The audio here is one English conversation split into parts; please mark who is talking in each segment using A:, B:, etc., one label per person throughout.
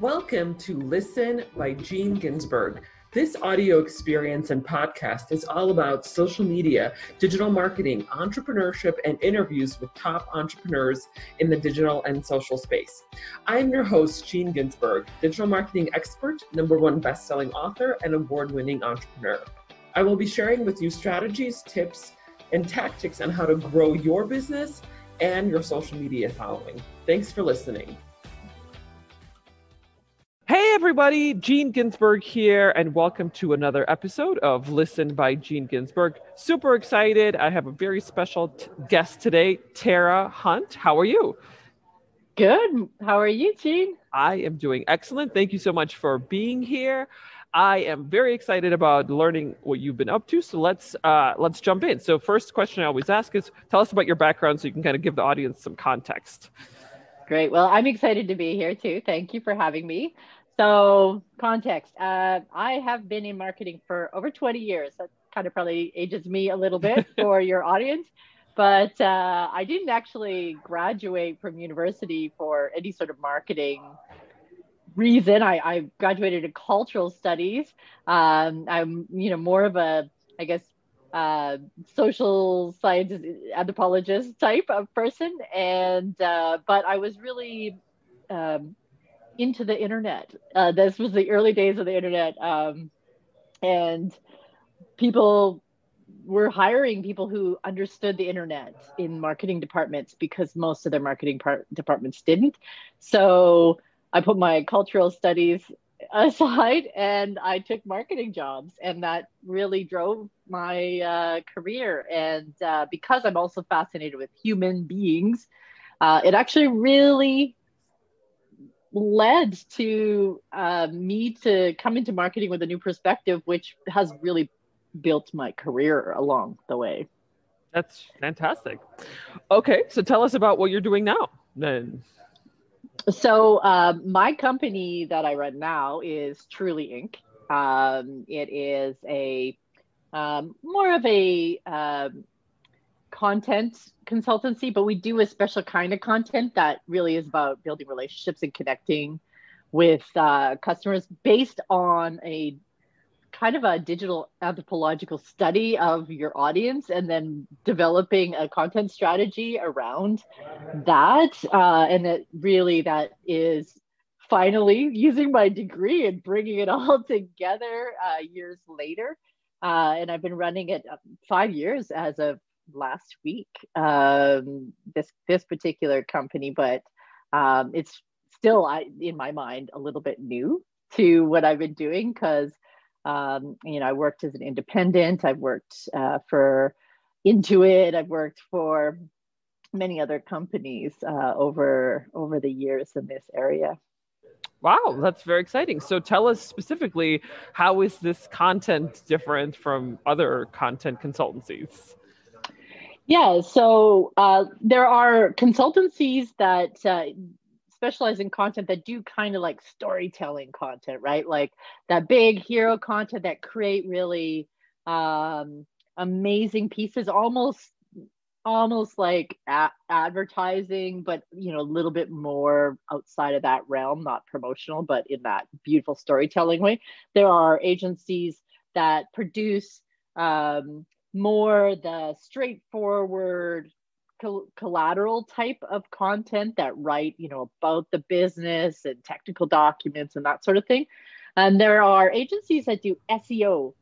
A: Welcome to Listen by Gene Ginsberg. This audio experience and podcast is all about social media, digital marketing, entrepreneurship, and interviews with top entrepreneurs in the digital and social space. I am your host, Gene Ginsberg, digital marketing expert, #1 best-selling author, and award-winning entrepreneur. I will be sharing with you strategies, tips, and tactics on how to grow your business and your social media following. Thanks for listening. Hey everybody, Gene Ginsberg here, and welcome to another episode of Listen by Gene Ginsberg. Super excited. I have a very special guest today, Tara Hunt. How are you?
B: Good. How are you, Gene?
A: I am doing excellent. Thank you so much for being here. I am very excited about learning what you've been up to. So let's jump in. So first question I always ask is, tell us about your background so you can kind of give the audience some context.
B: Great. Well, I'm excited to be here too. Thank you for having me. So context, I have been in marketing for over 20 years. That kind of probably ages me a little bit for your audience, but I didn't actually graduate from university for any sort of marketing reason. I graduated in cultural studies. I'm, more of a, I guess, social sciences anthropologist type of person, and but I was really into the internet. This was the early days of the internet, and people were hiring people who understood the internet in marketing departments because most of their marketing departments didn't. So I put my cultural studies aside and I took marketing jobs, and that really drove my career. And because I'm also fascinated with human beings, it actually really led to me to come into marketing with a new perspective, which has really built my career along the way.
A: That's fantastic. Okay, so tell us about what you're doing now then.
B: So my company that I run now is Truly Inc. It is a more of a content consultancy, but we do a special kind of content that really is about building relationships and connecting with customers based on a kind of a digital anthropological study of your audience, and then developing a content strategy around that. And that is finally using my degree and bringing it all together years later. And I've been running it 5 years as of last week, this particular company, but it's still, in my mind, a little bit new to what I've been doing because I worked as an independent. I've worked for Intuit. I've worked for many other companies over the years in this area.
A: Wow, that's very exciting. So tell us specifically, how is this content different from other content consultancies?
B: Yeah, so there are consultancies that specialize in content that do kind of like storytelling content, right? Like that big hero content that create really amazing pieces, almost like advertising, but a little bit more outside of that realm, not promotional, but in that beautiful storytelling way. There are agencies that produce more the straightforward collateral type of content that write, about the business and technical documents and that sort of thing. And there are agencies that do SEO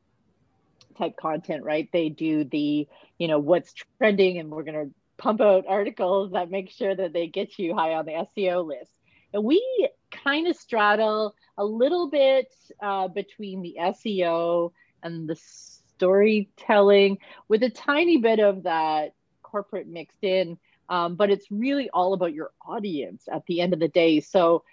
B: type content, right? They do the, what's trending, and we're going to pump out articles that make sure that they get you high on the SEO list. And we kind of straddle a little bit between the SEO and the storytelling, with a tiny bit of that corporate mixed in, but it's really all about your audience at the end of the day. So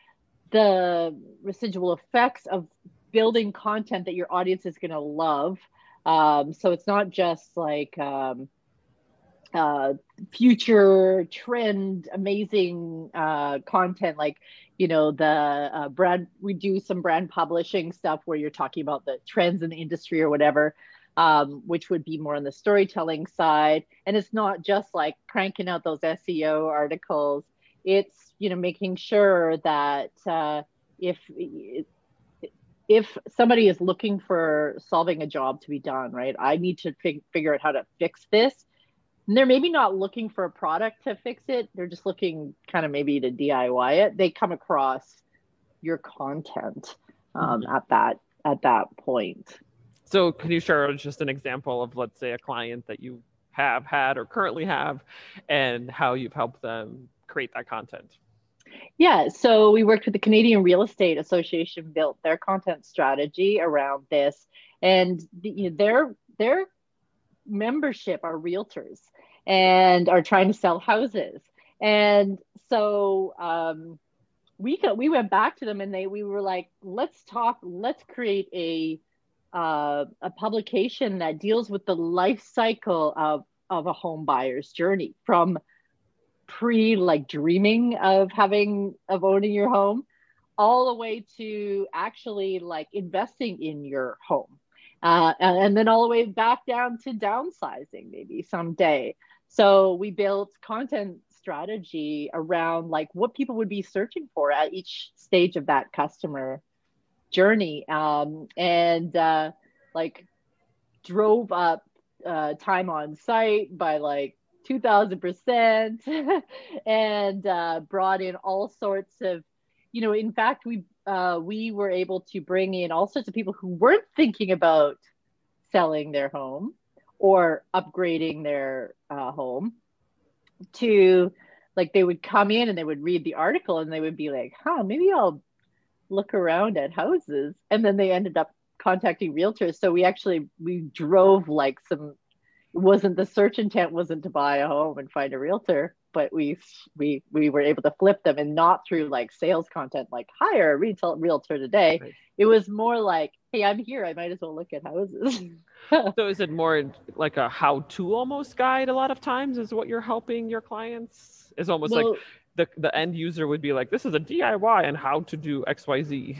B: the residual effects of building content that your audience is going to love. So it's not just like future trend amazing content, like the brand. We do some brand publishing stuff where you're talking about the trends in the industry or whatever, which would be more on the storytelling side. And it's not just like cranking out those SEO articles. It's making sure that if somebody is looking for solving a job to be done, right? I need to figure out how to fix this. And they're maybe not looking for a product to fix it. They're just looking kind of maybe to DIY it. They come across your content at that point.
A: So can you share just an example of, let's say, a client that you have had or currently have, and how you've helped them create that content?
B: Yeah, so we worked with the Canadian Real Estate Association, built their content strategy around this, and their membership are realtors and are trying to sell houses, and so we went back to them and we were like, let's create a publication that deals with the life cycle of a home buyer's journey, from dreaming of owning your home all the way to actually investing in your home, and then all the way back down to downsizing maybe someday. So we built content strategy around what people would be searching for at each stage of that customer journey, and drove up time on site by 2,000%, and brought in all sorts of, in fact, we were able to bring in all sorts of people who weren't thinking about selling their home or upgrading their home, to they would come in and they would read the article and they would be like, maybe I'll look around at houses. And then they ended up contacting realtors. So we drove the search intent wasn't to buy a home and find a realtor, but we were able to flip them, and not through sales content, hire a realtor today. Right. It was more like, hey, I'm here, I might as well look at houses.
A: So is it more like a how-to almost guide a lot of times is what you're helping your clients? Is almost the end user would be like, this is a DIY on how to do XYZ.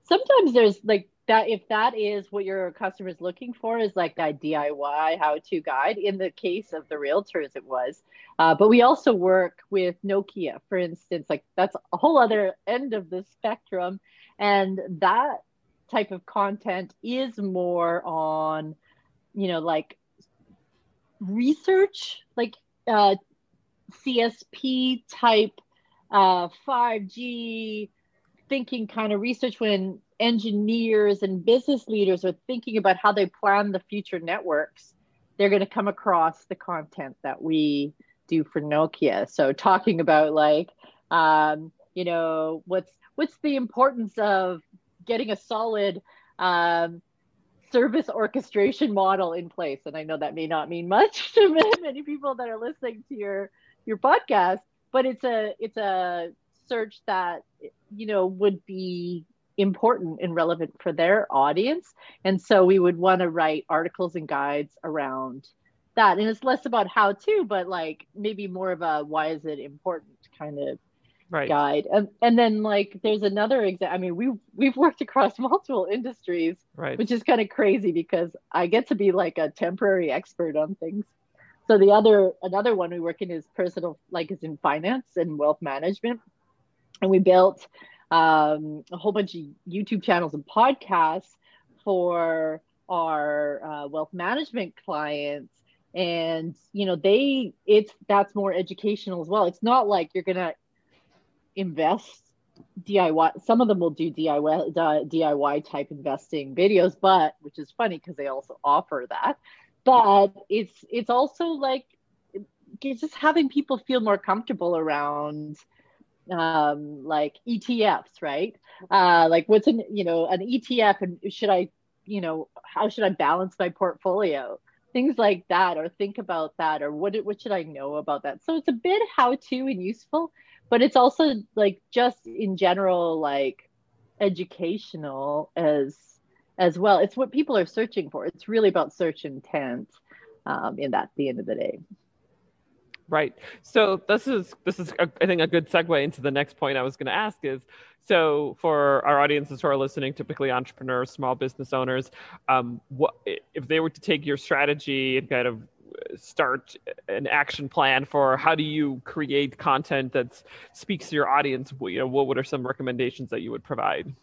B: Sometimes there's that, if that is what your customer is looking for, is that DIY how-to guide. In the case of the realtors, it was. But we also work with Nokia, for instance. That's a whole other end of the spectrum. And that type of content is more on, research, CSP type 5G thinking kind of research, when engineers and business leaders are thinking about how they plan the future networks. They're going to come across the content that we do for Nokia. So talking about what's the importance of getting a solid service orchestration model in place. And I know that may not mean much to many people that are listening to your podcast, but it's a search that would be important and relevant for their audience. And so we would want to write articles and guides around that. And it's less about how to, but maybe more of a why is it important kind of guide. And then there's another example. I mean, we've worked across multiple industries, which is kind of crazy because I get to be a temporary expert on things. So another one we work in is personal, is in finance and wealth management. And we built a whole bunch of YouTube channels and podcasts for our wealth management clients. And, that's more educational as well. It's not like you're going to invest DIY. Some of them will do DIY type investing videos, but which is funny because they also offer that. But it's also just having people feel more comfortable around ETFs, right? What's an ETF, and how should I balance my portfolio? Things like that, or think about that, or what should I know about that? So it's a bit how-to and useful, but it's also just in general educational as well. It's what people are searching for. It's really about search intent at the end of the day.
A: Right. So this is I think a good segue into the next point I was going to ask is, so for our audiences who are listening, typically entrepreneurs, small business owners, what if they were to take your strategy and kind of start an action plan for how do you create content that speaks to your audience? What are some recommendations that you would provide?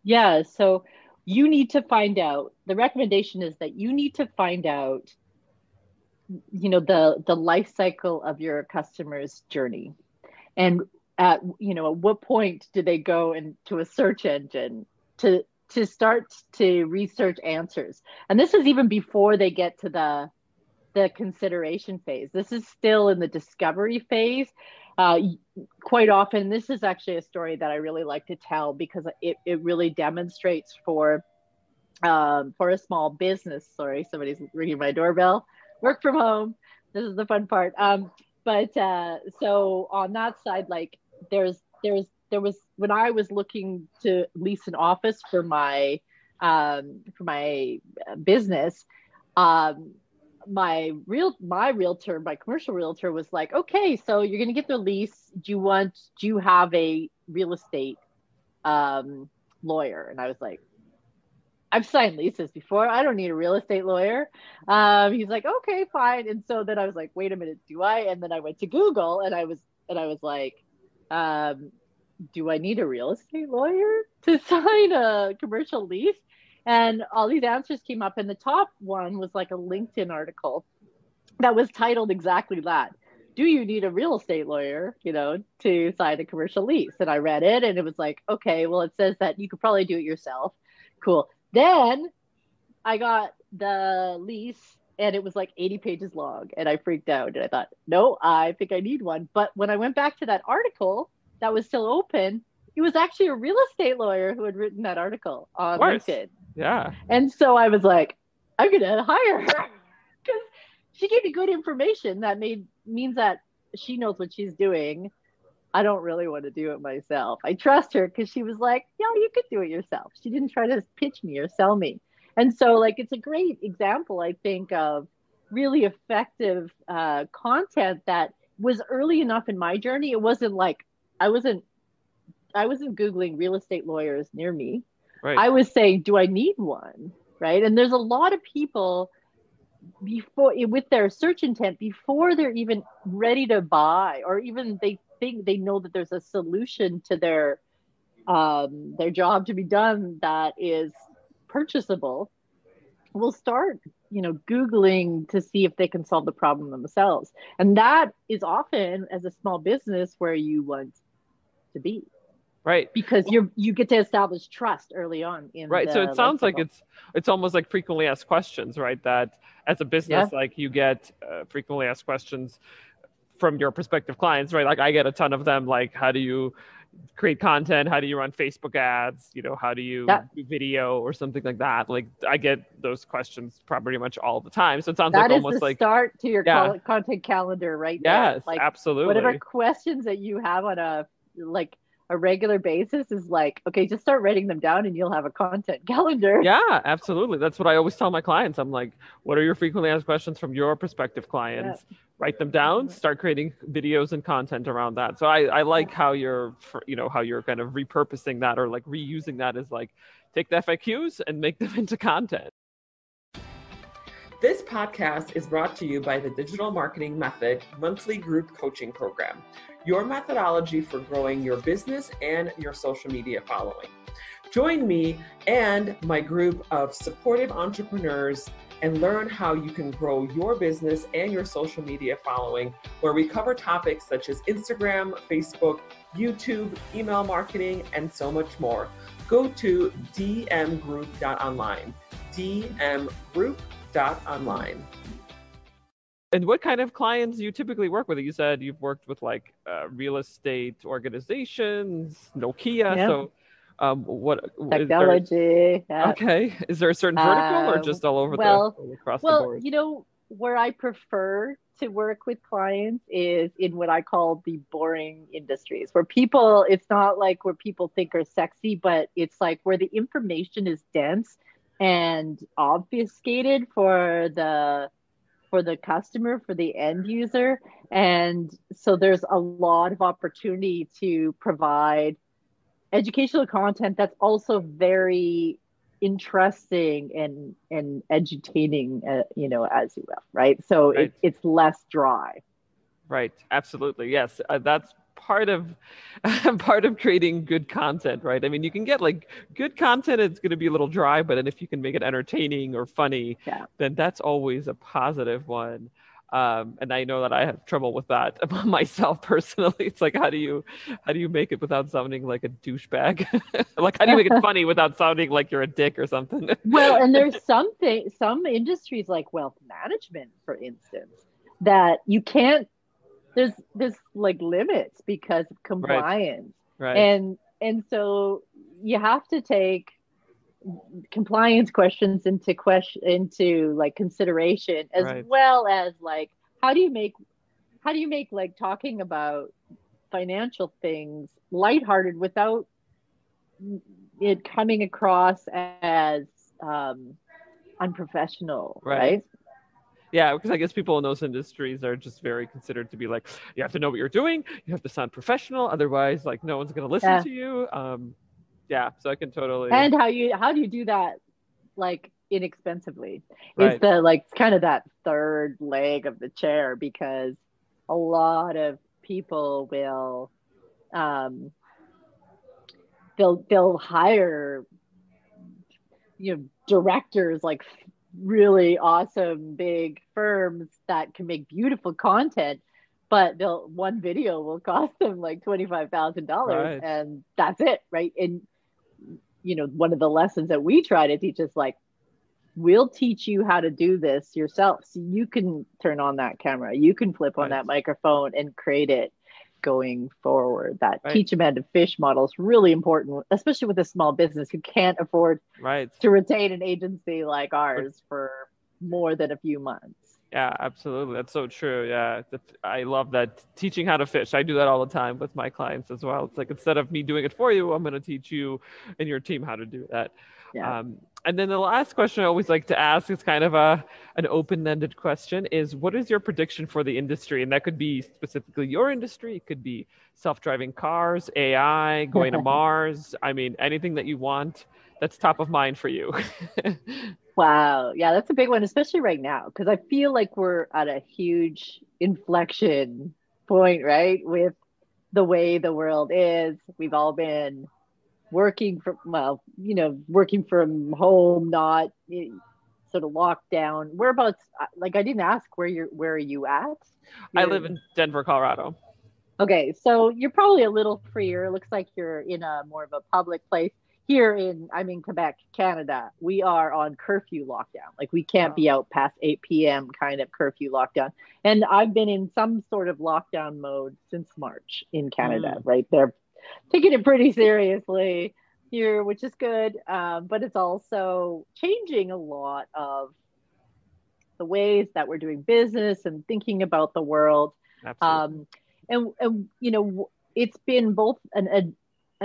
B: Yeah, so you need to find out. The recommendation is that you need to find out, the life cycle of your customer's journey, and at what point do they go into a search engine to start to research answers. And this is even before they get to the consideration phase. This is still in the discovery phase. Quite often, this is actually a story that I really like to tell because it really demonstrates for a small business. Sorry, somebody's ringing my doorbell. Work from home. This is the fun part. But so on that side, like there was when I was looking to lease an office for my business. My commercial realtor was like, okay, so you're going to get the lease. Do you have a real estate lawyer? And I was like, I've signed leases before. I don't need a real estate lawyer. He's like, okay, fine. And so then I was like, wait a minute, do I? And then I went to Google and I was like, do I need a real estate lawyer to sign a commercial lease? And all these answers came up, and the top one was like a LinkedIn article that was titled exactly that. Do you need a real estate lawyer, to sign a commercial lease? And I read it, and it was like, okay, well, it says that you could probably do it yourself. Cool. Then I got the lease, and it was like 80 pages long, and I freaked out, and I thought, no, I think I need one. But when I went back to that article that was still open, it was actually a real estate lawyer who had written that article on LinkedIn.
A: Yeah.
B: And so I was like, I'm going to hire her because she gave me good information that means that she knows what she's doing. I don't really want to do it myself. I trust her because she was like, yeah, you could do it yourself. She didn't try to pitch me or sell me. And so like, it's a great example, I think, of really effective content that was early enough in my journey. It wasn't like, I wasn't Googling real estate lawyers near me.
A: Right.
B: I was saying, do I need one? Right. And there's a lot of people with their search intent before they're even ready to buy, or even they think they know that there's a solution to their job to be done that is purchasable, will start, Googling to see if they can solve the problem themselves. And that is often, as a small business, where you want to be.
A: Right.
B: Because you get to establish trust early on in
A: right. So it sounds like it's almost like frequently asked questions, right? That as a business, like you get frequently asked questions from your prospective clients, right? Like I get a ton of them, like how do you create content? How do you run Facebook ads? How do you do video or something like that? Like I get those questions pretty much all the time. So it sounds like almost like
B: start to your content calendar right
A: there. Yes,
B: like,
A: absolutely.
B: Whatever questions that you have on a regular basis is like, okay, just start writing them down and you'll have a content calendar.
A: Yeah, absolutely. That's what I always tell my clients. I'm like, what are your frequently asked questions from your prospective clients? Yeah. Write them down, start creating videos and content around that. So I like how you're kind of repurposing that, or like reusing that as like, take the FAQs and make them into content. This podcast is brought to you by the Digital Marketing Method monthly group coaching program, your methodology for growing your business and your social media following. Join me and my group of supportive entrepreneurs and learn how you can grow your business and your social media following, where we cover topics such as Instagram, Facebook, YouTube, email marketing, and so much more. Go to dmgroup.online, dmgroup.online. And what kind of clients do you typically work with? You said you've worked with like real estate organizations, Nokia. Yeah. So what
B: technology?
A: Okay. Is there a certain vertical or just all over across the board?
B: Where I prefer to work with clients is in what I call the boring industries, where it's not like where people think are sexy, but it's like where the information is dense and obfuscated for the customer, for the end user. And so there's a lot of opportunity to provide educational content that's also very interesting and edutaining, as you will, right? So
A: Right.
B: it's less dry.
A: Right. Absolutely. Yes. That's part of part of creating good content, right? I mean, you can get like good content, it's going to be a little dry, but then if you can make it entertaining or funny,
B: Yeah.
A: then that's always a positive one. And I know that I have trouble with that myself personally. It's like, how do you make it without sounding like a douchebag? Like, how do you make it funny without sounding like you're a dick or something?
B: Well, and there's some industries like wealth management, for instance, that you can't, there's like limits because of
A: Right.
B: compliance.
A: Right.
B: And so you have to take compliance questions into like consideration, as
A: Right.
B: well as like how do you make like talking about financial things lighthearted without it coming across as um, unprofessional,
A: Right.
B: right?
A: Yeah, because I guess people in those industries are just very considered to be like, you have to know what you're doing, you have to sound professional, otherwise, like, no one's gonna listen
B: Yeah.
A: to you. Yeah, so I can totally.
B: And how do you do that like inexpensively is
A: Right.
B: the like kind of that third leg of the chair, because a lot of people will um they'll hire directors, like really awesome big firms that can make beautiful content, but they'll one video will cost them like $25,000,
A: Right.
B: and that's it, right? And one of the lessons that we try to teach is like, we'll teach you how to do this yourself. So you can turn on that camera, you can flip on
A: Right.
B: that microphone and create it going forward. That
A: Right.
B: teach a man to fish model is really important, especially with a small business who can't afford
A: Right.
B: to retain an agency like ours for more than a few months.
A: Yeah, absolutely. That's so true. Yeah. I love that, teaching how to fish. I do that all the time with my clients as well. It's like, instead of me doing it for you, I'm going to teach you and your team how to do that.
B: Yeah.
A: And then the last question I always like to ask is kind of an open-ended question, is what is your prediction for the industry? And that could be specifically your industry. It could be self-driving cars, AI, going to Mars. I mean, anything that you want that's top of mind for you.
B: Wow. Yeah, that's a big one, especially right now, because I feel like we're at a huge inflection point, right? With the way the world is. We've all been working from home, not sort of locked down. Whereabouts? Like, I didn't ask where are you at?
A: I live in Denver, Colorado.
B: Okay, so you're probably a little freer. It looks like you're in a more of a public place. I'm in Quebec, Canada. We are on curfew lockdown. Like, we can't be out past 8 p.m. kind of curfew lockdown. And I've been in some sort of lockdown mode since March in Canada, right? They're taking it pretty seriously here, which is good. But it's also changing a lot of the ways that we're doing business and thinking about the world.
A: Absolutely.
B: And it's been both an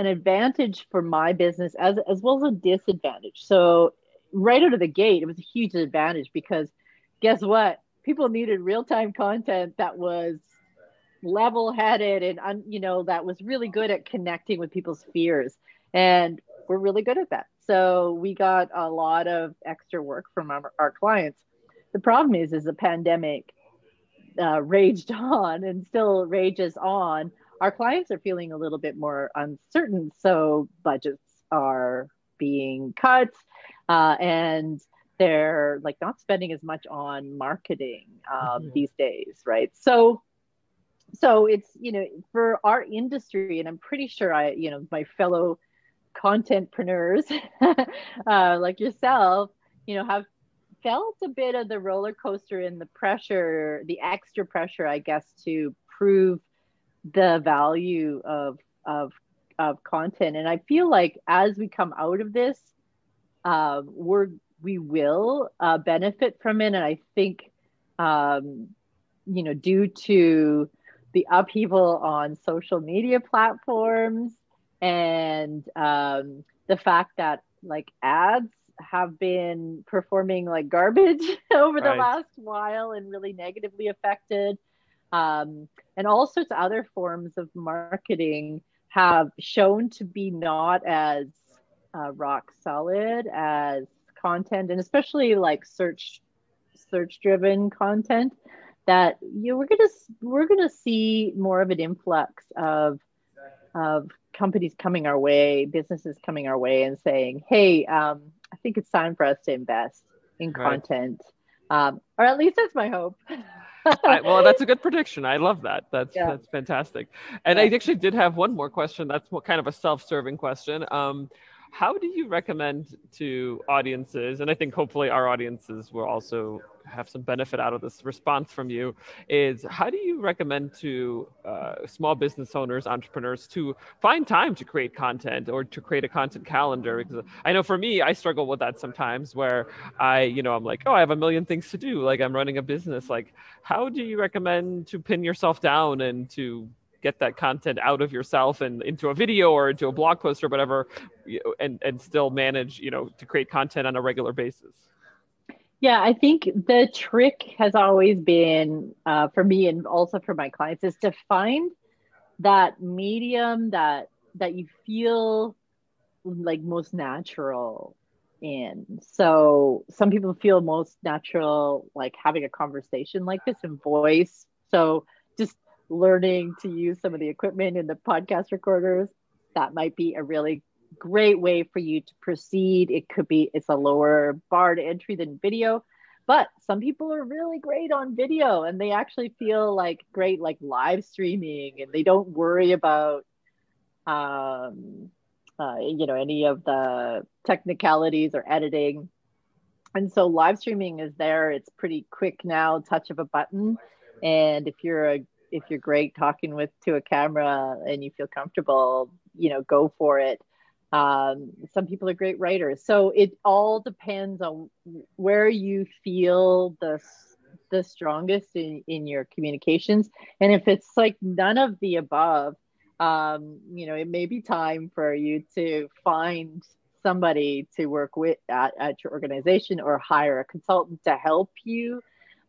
B: advantage for my business as well as a disadvantage. So right out of the gate, it was a huge advantage, because guess what? People needed real-time content that was level-headed and that was really good at connecting with people's fears, and we're really good at that. So we got a lot of extra work from our clients. The problem is the pandemic raged on and still rages on. Our clients are feeling a little bit more uncertain, so budgets are being cut, and they're like not spending as much on marketing these days, right? So it's for our industry, and I'm pretty sure my fellow contentpreneurs like yourself have felt a bit of the roller coaster and the pressure, the extra pressure, I guess, to prove the value of content. And I feel like as we come out of this, we will benefit from it. And I think due to the upheaval on social media platforms and the fact that like ads have been performing like garbage over the last while and really negatively affected. And all sorts of other forms of marketing have shown to be not as rock solid as content, and especially like search driven content, that we're gonna see more of an influx of companies coming our way, businesses coming our way and saying, hey, I think it's time for us to invest in content. Or at least that's my hope.
A: Well, that's a good prediction. I love that. That's fantastic. And I actually did have one more question. That's kind of a self-serving question. How do you recommend to audiences, and I think hopefully our audiences will also have some benefit out of this response from you, is how do you recommend to small business owners, entrepreneurs, to find time to create content or to create a content calendar? Because I know for me, I struggle with that sometimes where I'm like, oh, I have a million things to do. Like I'm running a business. Like, how do you recommend to pin yourself down and to get that content out of yourself and into a video or into a blog post or whatever, and still manage, to create content on a regular basis?
B: Yeah, I think the trick has always been, for me and also for my clients, is to find that medium that you feel like most natural in. So some people feel most natural like having a conversation like this in voice. So just learning to use some of the equipment in the podcast recorders, that might be a really great way for you to proceed. It's a lower bar to entry than video, but some people are really great on video and they actually feel like great, like live streaming, and they don't worry about, any of the technicalities or editing. And so live streaming is there. It's pretty quick now, touch of a button. And if you're great talking to a camera and you feel comfortable, go for it. Some people are great writers. So it all depends on where you feel the strongest in your communications. And if it's like none of the above, it may be time for you to find somebody to work with at your organization, or hire a consultant to help you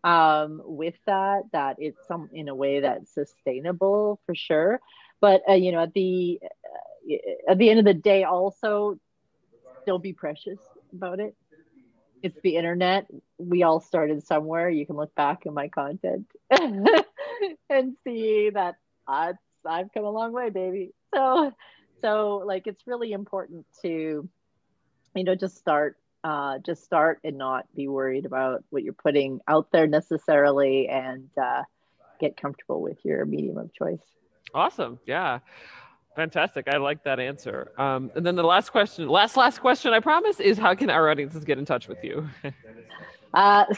B: with that it's in a way that's sustainable for sure. But at the end of the day, also still be precious about it. It's the internet. We all started somewhere. You can look back in my content and see that I've come a long way, baby. So like, it's really important to, just start and not be worried about what you're putting out there necessarily, and get comfortable with your medium of choice.
A: Awesome. Yeah. Fantastic. I like that answer. And then the last question, I promise, is how can our audiences get in touch with you?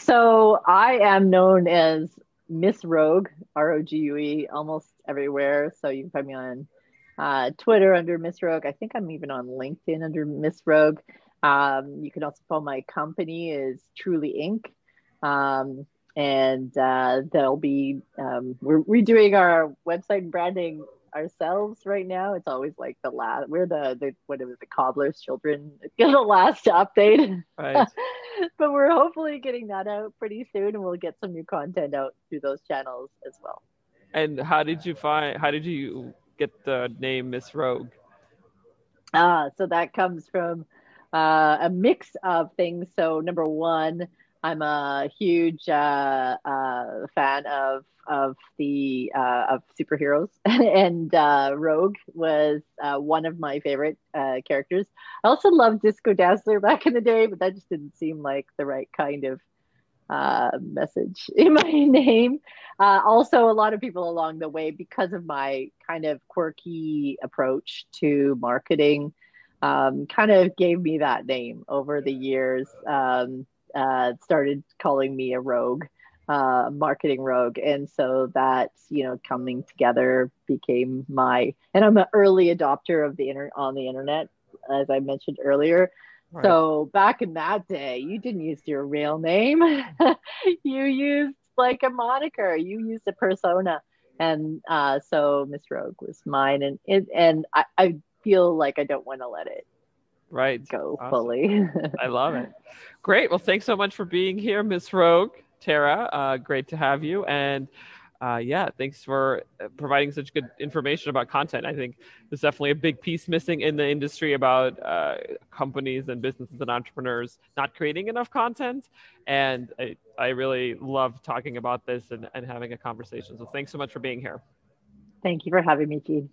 B: So I am known as Miss Rogue, Rogue, almost everywhere. So you can find me on Twitter under Miss Rogue. I think I'm even on LinkedIn under Miss Rogue. You can also follow my company is Truly Inc. And they'll be, we're redoing our website and branding ourselves right now. It's always like we're the cobbler's children, the last to update.
A: Right.
B: But we're hopefully getting that out pretty soon, and we'll get some new content out through those channels as well.
A: And how did you get the name Miss Rogue?
B: So that comes from a mix of things. So number one, I'm a huge fan of superheroes, and Rogue was one of my favorite characters. I also loved Disco Dazzler back in the day, but that just didn't seem like the right kind of message in my name. Also, a lot of people along the way, because of my kind of quirky approach to marketing, kind of gave me that name over the years. Started calling me a rogue, marketing rogue. And so that, coming together became and I'm an early adopter of on the internet, as I mentioned earlier. Right. So back in that day, you didn't use your real name. You used like a moniker, you used a persona. And so Miss Rogue was mine. And I feel like I don't want to let it go fully.
A: I love it. Great. Well, thanks so much for being here, Miss Rogue. Tara, great to have you. And Yeah, thanks for providing such good information about content. I think there's definitely a big piece missing in the industry about companies and businesses and entrepreneurs not creating enough content. And I really love talking about this and having a conversation. So thanks so much for being here.
B: Thank you for having me, Jean.